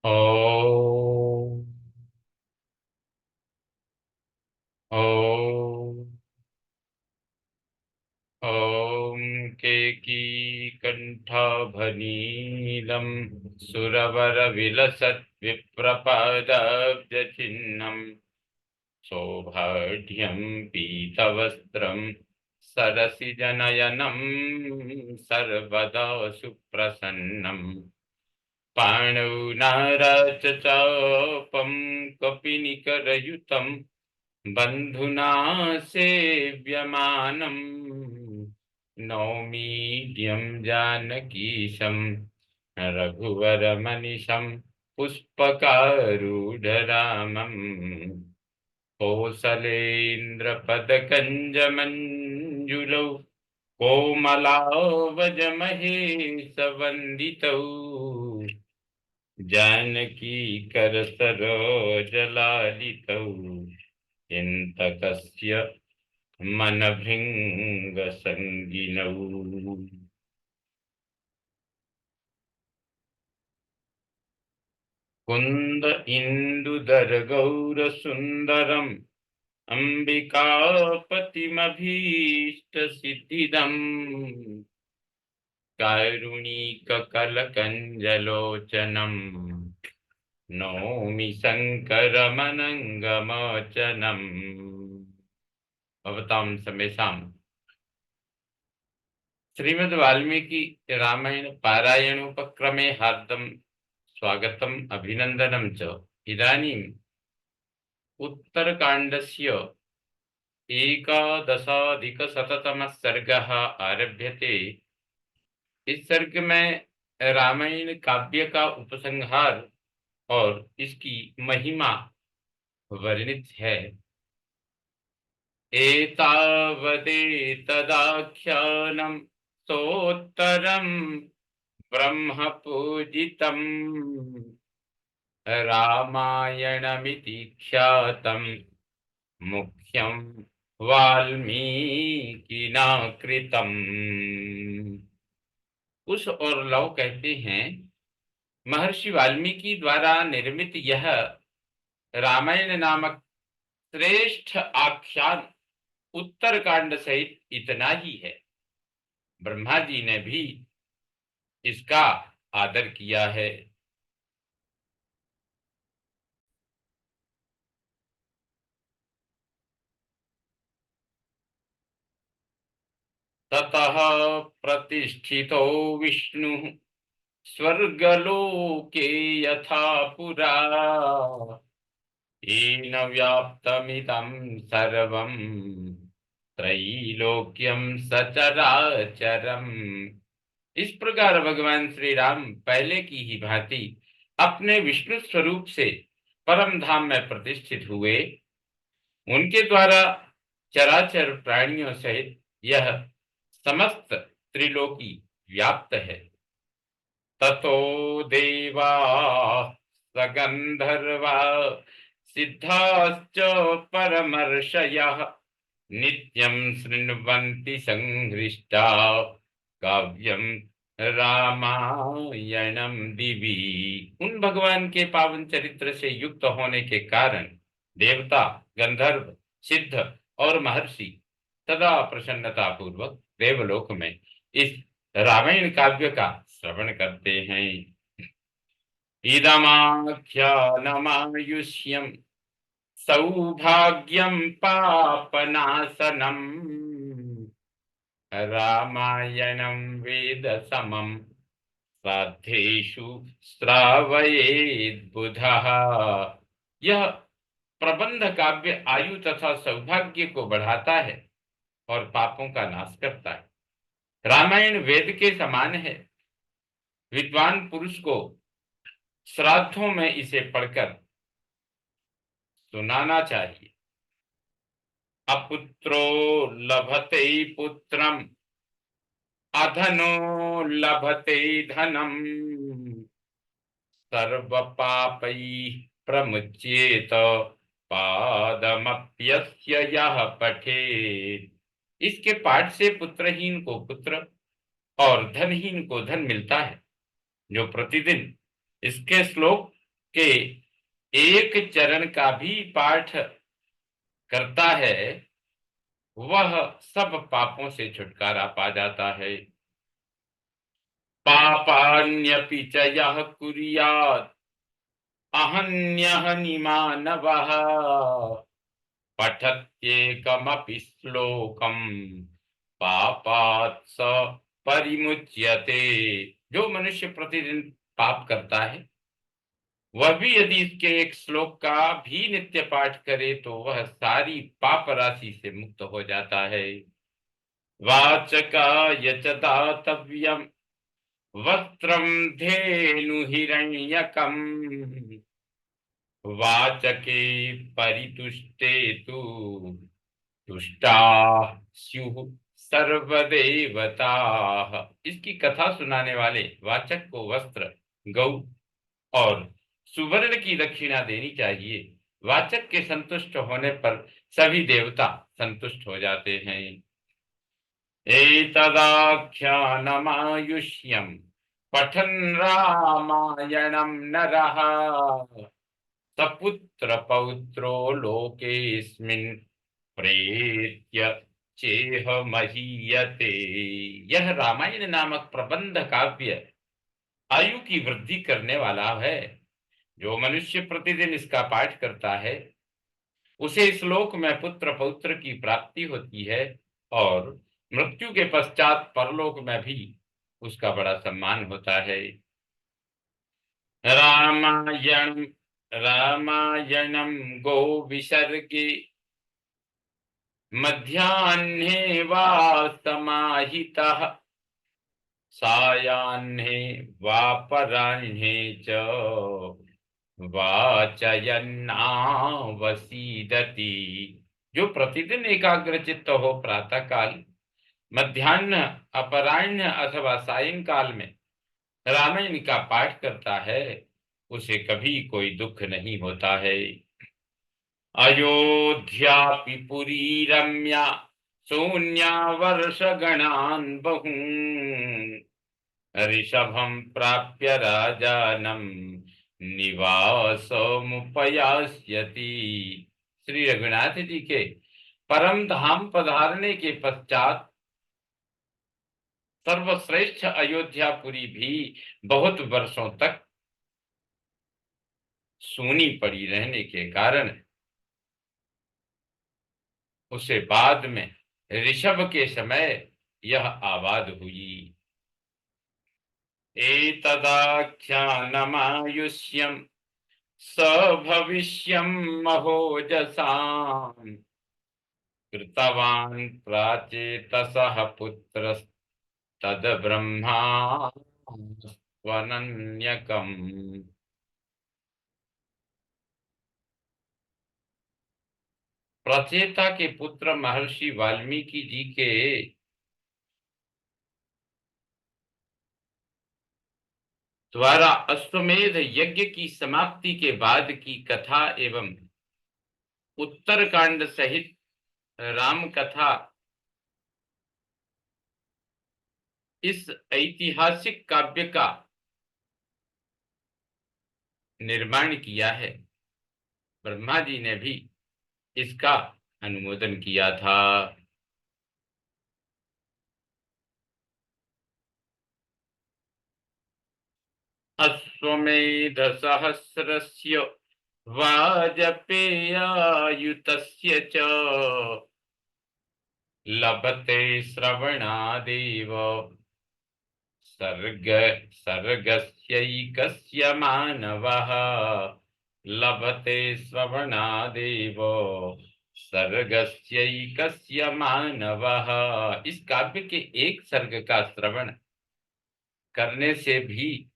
ॐ ॐ ॐ केकीकण्ठाभनीलं सुरवरविलसद्विप्रपादाब्जचिह्नं सौभाढ्यं पीतवस्त्रं सरसिजनयनं सर्वदा सुप्रसन्नम् पाणौ नाराचचापं कपिनिकरयुतं बन्धुना सेव्यमानं नौमीड्यं जानकीशं रघुवरमनिशं पुष्पकारूढरामम् कोसलेन्द्रपदकञ्जमञ्जुलौ कोमलावजमहेशवन्दितौ जानकी करसरोजलालितौ चिन्तकस्य मनभृङ्गसङ्गिनौ। कुन्द इन्दुदरगौरसुन्दरम् अम्बिकापतिमभीष्टसिद्धिदम् कारुणिककलकञ्जलोचनम् नौमि शङ्करमनङ्गमोचनम्। भवतां समेषां श्रीमद् वाल्मीकि रामायण पारायणोपक्रमे हार्दं स्वागतम् अभिनन्दनं च। इदानीम् उत्तरकाण्डस्य 11अधिकशततमः सर्गः आरभ्यते। इस सर्ग में रामायण काव्य का उपसंहार और इसकी महिमा वर्णित है। एतावदेतदाख्यानं सोत्तरं ब्रह्म पूजितं रामायणमिति ख्यातं मुख्यं वाल्मीकिना कृतम्। कुश और लव कहते हैं, महर्षि वाल्मीकि द्वारा निर्मित यह रामायण नामक श्रेष्ठ आख्यान उत्तरकांड सहित इतना ही है। ब्रह्मा जी ने भी इसका आदर किया है। ततः प्रतिष्ठितो विष्णुः स्वर्गलोके यथा पुरा येन व्याप्तमिदं सर्वं त्रैलोक्यं सचराचरम्। इस प्रकार भगवान श्री राम पहले की ही भांति अपने विष्णु स्वरूप से परम धाम में प्रतिष्ठित हुए। उनके द्वारा चराचर प्राणियों सहित यह समस्त त्रिलोकी व्याप्त है। ततो देवा सगंधर्वा सिद्धाश्च परमर्षयः नित्यं शृण्वन्ति संहृष्टा काव्यम रामायणम दिवी। उन भगवान के पावन चरित्र से युक्त होने के कारण देवता, गंधर्व, सिद्ध और महर्षि सदा प्रसन्नता पूर्वक देवलोक में इस रामायण काव्य का श्रवण करते हैं। इदमाख्यानमायुष्यं सौभाग्यं पापनाशनम् रामायणं वेद समं श्राद्धेषु श्रावयेद् बुधः। यह प्रबंध काव्य आयु तथा सौभाग्य को बढ़ाता है और पापों का नाश करता है। रामायण वेद के समान है। विद्वान पुरुष को श्राद्धों में इसे पढ़कर सुनाना चाहिए। अपुत्रो लभते पुत्रम अधनो लभते धनम सर्व पापैः प्रमुच्येत पादमप्यस्य यः पठेत्। इसके पाठ से पुत्रहीन को पुत्र और धनहीन को धन मिलता है। जो प्रतिदिन इसके श्लोक के एक चरण का भी पाठ करता है, वह सब पापों से छुटकारा पा जाता है। पापान्यपि च यः कुर्यात् अहन्यः मानवः पठत्येकमपि श्लोकम पापात् स परिमुच्यते। जो मनुष्य प्रतिदिन पाप करता है, वह भी यदि इसके एक श्लोक का भी नित्य पाठ करे तो वह सारी पाप राशि से मुक्त हो जाता है। वाचकाय च दातव्यम् वस्त्रं धेनु हिरण्यकम् वाचके परितुष्टे तु तुष्टा स्युः सर्वदेवताः। इसकी कथा सुनाने वाले वाचक को वस्त्र, गौ और सुवर्ण की दक्षिणा देनी चाहिए। वाचक के संतुष्ट होने पर सभी देवता संतुष्ट हो जाते हैं। एतदाख्यानमायुष्यम् पठन् रामायणं नरः सपुत्र पौत्रो लोकेस्मिन् प्रेत्य चेह महीयते। यह रामायण नामक प्रबंध काव्य आयु की वृद्धि करने वाला है। जो मनुष्य प्रतिदिन इसका पाठ करता है, उसे इस लोक में पुत्र पौत्र की प्राप्ति होती है और मृत्यु के पश्चात परलोक में भी उसका बड़ा सम्मान होता है। रामायण रामायणम गो विसर्गे मध्याह्ने वा समाहितः सायाह्ने वापराह्ने च वाचयन्नावसीदति। जो प्रतिदिन एकाग्रचित्त हो प्रातः काल, मध्याह्न, अपराह्न अथवा सायंकाल में रामायण का पाठ करता है, उसे कभी कोई दुख नहीं होता है। अयोध्यापि पुरी रम्या शून्या वर्ष गणान् बहून् ऋषभं प्राप्य राजानं निवासमुपयास्यति। श्री रघुनाथ जी के परम धाम पधारने के पश्चात सर्वश्रेष्ठ अयोध्यापुरी भी बहुत वर्षों तक सूनी पड़ी रहने के कारण उसे बाद में ऋषभ के समय यह आबाद हुई। एतदाख्यानमायुष्यं स भविष्यं महोजसाम् कृतवान् प्राचेतसः पुत्रस्तद ब्रह्मा स्वनन्यकम्। प्रचेता के पुत्र महर्षि वाल्मीकि जी के द्वारा अश्वमेध यज्ञ की समाप्ति के बाद की कथा एवं उत्तरकांड सहित राम कथा इस ऐतिहासिक काव्य का निर्माण किया है। ब्रह्मा जी ने भी इसका अनुमोदन किया था। अश्वमेध सहस्रस्य वाजपेयायुतस्य च लभते श्रवणादेव सर्ग सर्गस्यैकस्य मानवः लभते श्रवणादेव सर्गस्यैकस्य मानवः। इस काव्य के एक सर्ग का श्रवण करने से भी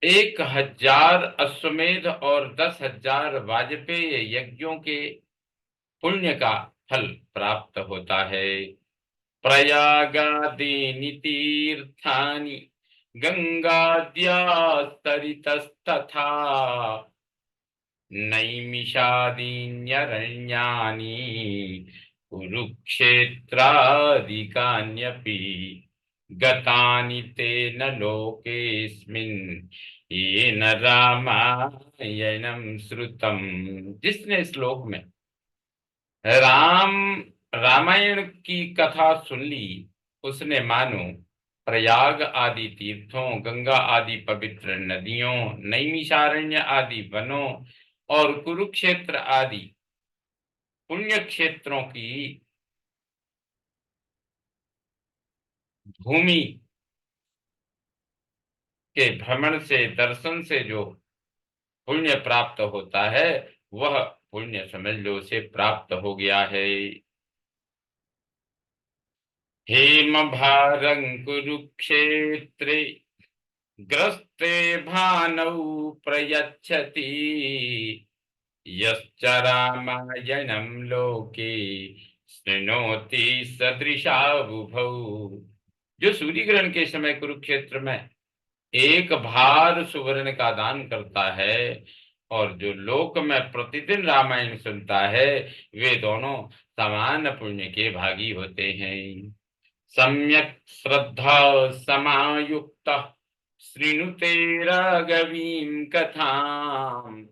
1000 अश्वमेध और 10,000 वाजपेय यज्ञों के पुण्य का फल प्राप्त होता है। प्रयागादीनि तीर्थानि गंगाद्यास्तरितस्तथा नैमिषादीन्यरण्यानि कुरुक्षेत्रादिकान्यपि। गतानि तेन लोकेस्मिन् येन रामायणं श्रुतम्। जिसने श्लोक में राम रामायण की कथा सुन ली, उसने मानो प्रयाग आदि तीर्थों, गंगा आदि पवित्र नदियों, नैमिषारण्य आदि वनों और कुरुक्षेत्र आदि पुण्य क्षेत्रों की भूमि के भ्रमण से, दर्शन से जो पुण्य प्राप्त होता है, वह पुण्य समझ लो से प्राप्त हो गया है। हेम भारं कुरुक्षेत्रे ग्रस्ते भानौ प्रयच्छति यश्च रामायणं लोके शृणोति सदृशा बुभौ। जो सूर्य ग्रहण के समय कुरुक्षेत्र में एक भार सुवर्ण का दान करता है और जो लोक में प्रतिदिन रामायण सुनता है, वे दोनों समान पुण्य के भागी होते हैं। सम्यक श्रद्धा समायुक्त श्रृणुते राघवीं कथाम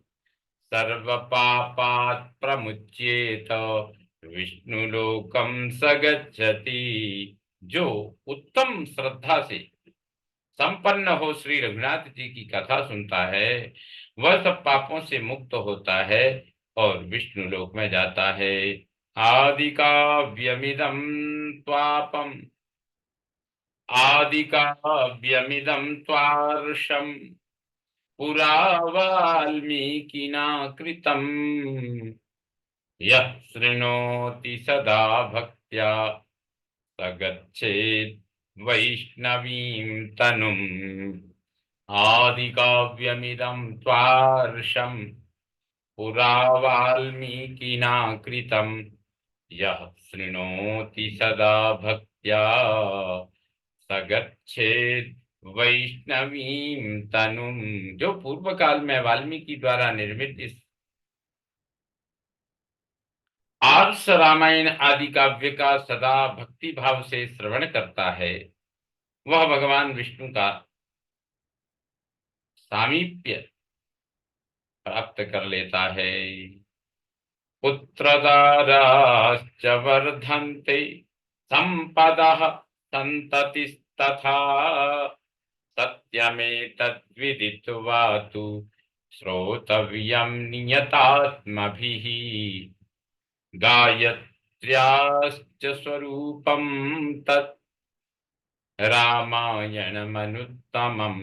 सर्व पापात् प्रमुच्येत विष्णुलोकम सगच्छति। जो उत्तम श्रद्धा से संपन्न हो श्री रघुनाथ जी की कथा सुनता है, वह सब पापों से मुक्त होता है और विष्णु लोक में जाता है। आदि काव्यमिदं त्वापम आदि काव्यमिदं त्वार्षम् पुरा वाल्मीकिना कृतम् यः शृणोति सदा भक्त्या स गच्छेत् वैष्णवीं तनुम्। आदि काव्यमिदं त्वार्षम् पुरा वाल्मीकिना कृतं यः शृणोति सदा भक्त्या स गच्छेत् वैष्णवीं तनुम्। जो पूर्व काल में वाल्मीकि द्वारा निर्मित इस आर्ष रामायण आदि काव्य का सदा भक्ति भाव से श्रवण करता है, वह भगवान विष्णु का सामीप्य प्राप्त कर लेता है। पुत्रदाराश्च वर्धन्ते सम्पदः सन्ततिस्तथा सत्यमेतद्विदित्वा तु श्रोतव्यं नियतात्मभिः। गायत्र्याश्च स्वरूपं तत् रामायणमनुत्तमम्।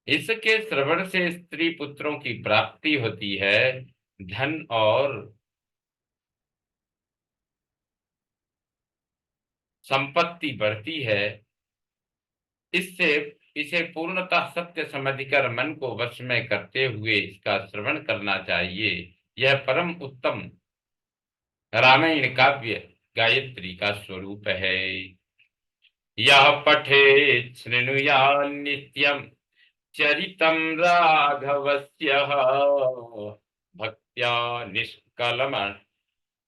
इसके श्रवण से स्त्री पुत्रों की प्राप्ति होती है, धन और संपत्ति बढ़ती है। इससे इसे पूर्णतः सत्य समझकर मन को वश में करते हुए इसका श्रवण करना चाहिए। यह परम उत्तम रामायण काव्य गायत्री का स्वरूप है। यह पठेत् शृणुयात् नित्यं चरितं राघवस्य भक्त्या निष्कलम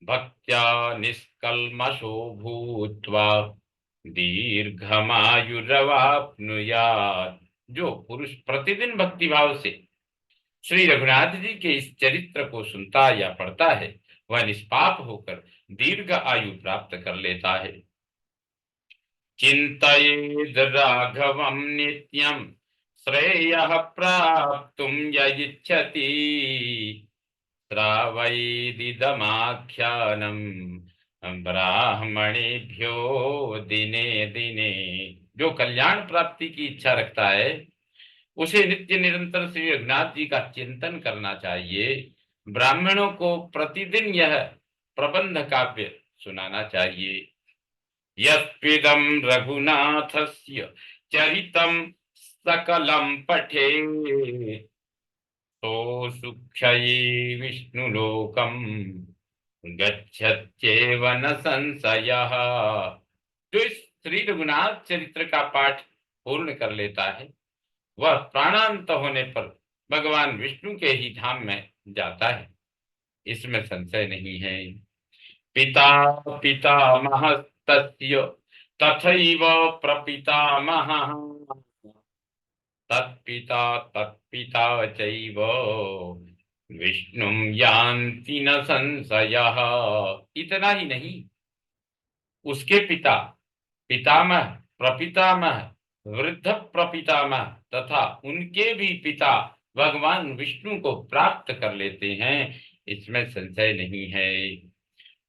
भक्त्या निष्कल्मषो भूत्वा दीर्घमायुरवाप्नुयात्। जो पुरुष प्रतिदिन भक्ति भाव से श्री रघुनाथ जी के इस चरित्र को सुनता या पढ़ता है, वह निष्पाप होकर दीर्घ आयु प्राप्त कर लेता है। चिंतयेद् राघवं नित्यं श्रेयः प्राप्तुं य इच्छति श्रावयेदिदमाख्यानं ब्राह्मणेभ्यो दिने दिने। जो कल्याण प्राप्ति की इच्छा रखता है, उसे नित्य निरंतर श्री रघुनाथ जी का चिंतन करना चाहिए। ब्राह्मणों को प्रतिदिन यह प्रबंध काव्य सुनाना चाहिए। यस्पिदं रघुनाथस्य चरितं सकलं पठेत् तो सुक्षये विष्णुलोकं गच्छत्येव न संशयः। जो इस श्री रघुनाथ चरित्र का पाठ पूर्ण कर लेता है, वह प्राणांत होने पर भगवान विष्णु के ही धाम में जाता है, इसमें संशय नहीं है। पिता पितामह तस्य तथैव प्रपितामहः तत्पिता तत्पिता चैव विष्णुं यान्ति न संशयः। इतना ही नहीं, उसके पिता, पितामह, प्रपितामह, वृद्ध प्रपितामह तथा उनके भी पिता भगवान विष्णु को प्राप्त कर लेते हैं, इसमें संशय नहीं है।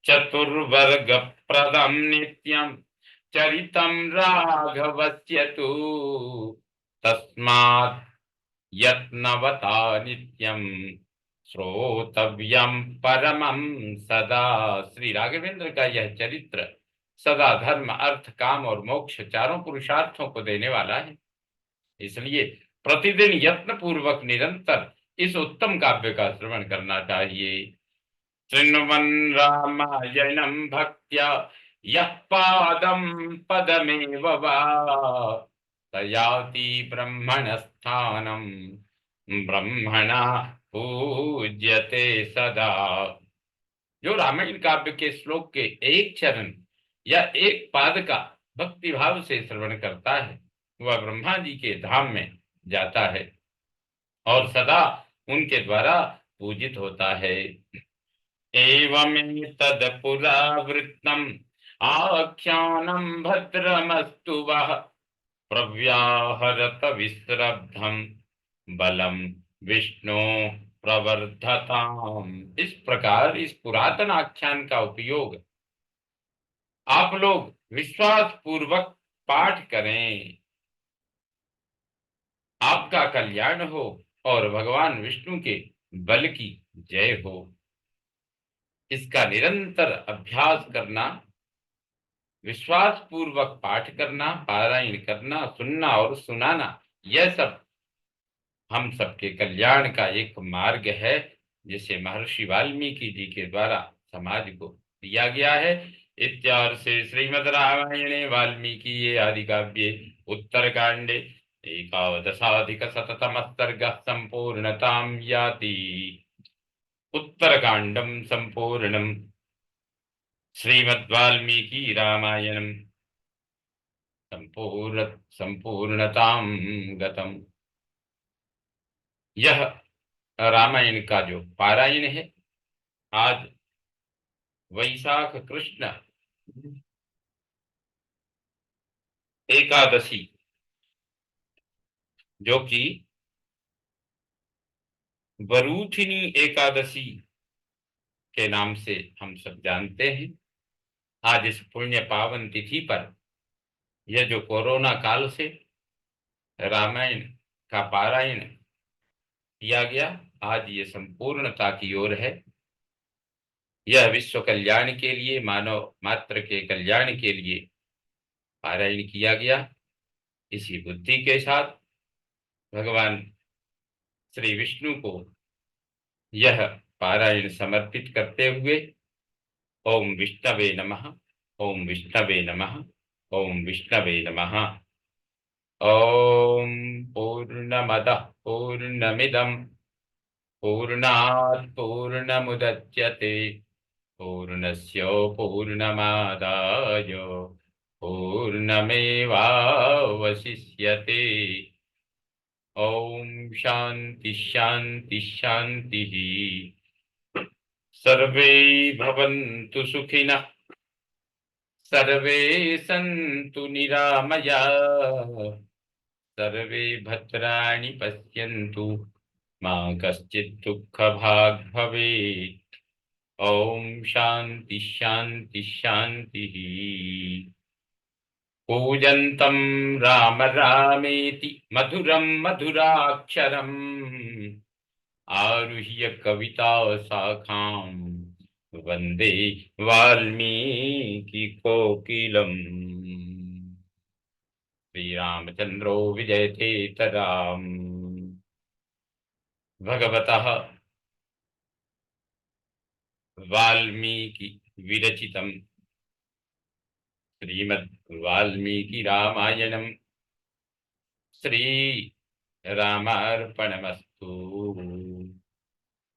चतुर्वर्ग प्रदम नित्यम चरितम राघवस्य तु तस्मात् यत्नवता नित्यम श्रोतव्यम परमं सदा। श्री राघवेंद्र का यह चरित्र सदा धर्म, अर्थ, काम और मोक्ष चारों पुरुषार्थों को देने वाला है। इसलिए प्रतिदिन यत्न पूर्वक निरंतर इस उत्तम काव्य का श्रवण करना चाहिए। शृण्वन् रामायणं भक्त्या यः पादं पदमेव वा तयाति ब्रह्मणस्थानं ब्रह्मणा पूज्यते सदा। जो रामायण काव्य के श्लोक के एक चरण या एक पाद का भक्ति भाव से श्रवण करता है, वह ब्रह्मा जी के धाम में जाता है और सदा उनके द्वारा पूजित होता है। एवमेतद् पुरावृत्तम् आख्यानं भद्रमस्तु वः प्रव्याहरत विश्रब्धं बलम विष्णु प्रवर्धताम। इस प्रकार इस पुरातन आख्यान का उपयोग आप लोग विश्वास पूर्वक पाठ करें, आपका कल्याण हो और भगवान विष्णु के बल की जय हो। इसका निरंतर अभ्यास करना, विश्वास पूर्वक पाठ करना, पारायण करना, सुनना और सुनाना, यह सब हम सबके कल्याण का एक मार्ग है, जिसे महर्षि वाल्मीकि जी के द्वारा समाज को दिया गया है। इत्यार्षे श्रीमद् रामायणे वाल्मीकि आदि काव्ये उत्तरकांडे एकादशाधिक शततमः सर्गः संपूर्णतां याति। उत्तरकांडं संपूर्णम्। श्रीमद् वाल्मीकि रामायणं संपूर्णतां गतम्। यह रामायण का जो पारायण है, आज वैशाख कृष्ण एकादशी, जो कि वरूथिनी एकादशी के नाम से हम सब जानते हैं, आज इस पुण्य पावन तिथि पर यह जो कोरोना काल से रामायण का पारायण किया गया, आज ये संपूर्णता की ओर है। यह विश्व कल्याण के लिए, मानव मात्र के कल्याण के लिए पारायण किया गया। इसी बुद्धि के साथ भगवान श्री विष्णु को यह पारायण समर्पित करते हुए ओम विष्णवे नमः, ओम विष्णवे नमः, ओम विष्णवे नमः। ओम पूर्णमदः पूर्णमिदं पूर्णात् पूर्णमुदच्यते पूर्णस्य पूर्णमादाय पूर्णमेवावशिष्यते। ओम शांति शांति शांति। सर्वे भवन्तु सुखिनः, सर्वे सन्तु निरामयाः, सर्वे भद्राणि पश्यन्तु मा कश्चित् दुःखभाग् भवेत्। ओम शांति शांति शांति। कूजन्तं राम रामेति मधुरं मधुराक्षरम् आरुह्य कविता शाखां वंदे वाल्मीकि कोकिलम्। श्री रामचंद्रो विजयतेतराम। भगवतः वाल्मीकि विरचितं श्रीमद् वाल्मीकि रामायणं श्री रामार्पणमस्तु।